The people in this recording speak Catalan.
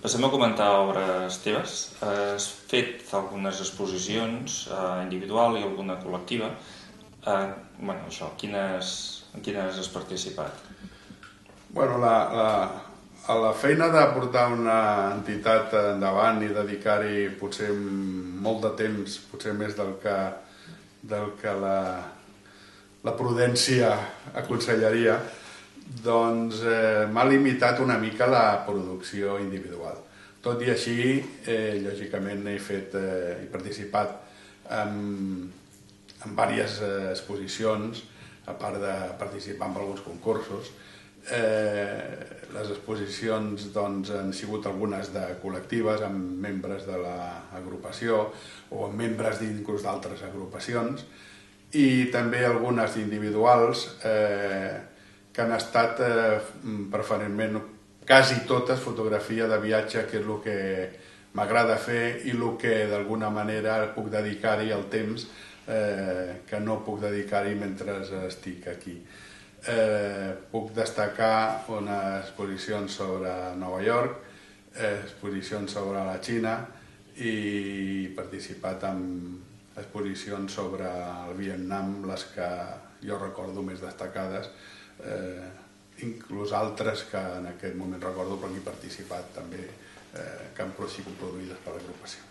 Passem a comentar obres teves. Has fet algunes exposicions individual i alguna col·lectiva. En quines has participat? La feina de portar una entitat endavant i dedicar-hi potser molt de temps, potser més del que la prudència aconsellaria, doncs m'ha limitat una mica la producció individual. Tot i així, lògicament he participat en diverses exposicions, a part de participar en alguns concursos. Les exposicions han sigut algunes de col·lectives, amb membres de l'agrupació o amb membres d'inclús d'altres agrupacions, i també algunes individuals que han estat preferentment, quasi totes, fotografia de viatge, que és el que m'agrada fer i el que d'alguna manera puc dedicar-hi el temps que no puc dedicar-hi mentre estic aquí. Puc destacar unes exposicions sobre Nova York, exposicions sobre la Xina, i he participat en exposicions sobre el Vietnam, les que jo recordo més destacades, inclús altres que en aquest moment recordo, però que he participat també, que han sigut produïdes per l'agrupació.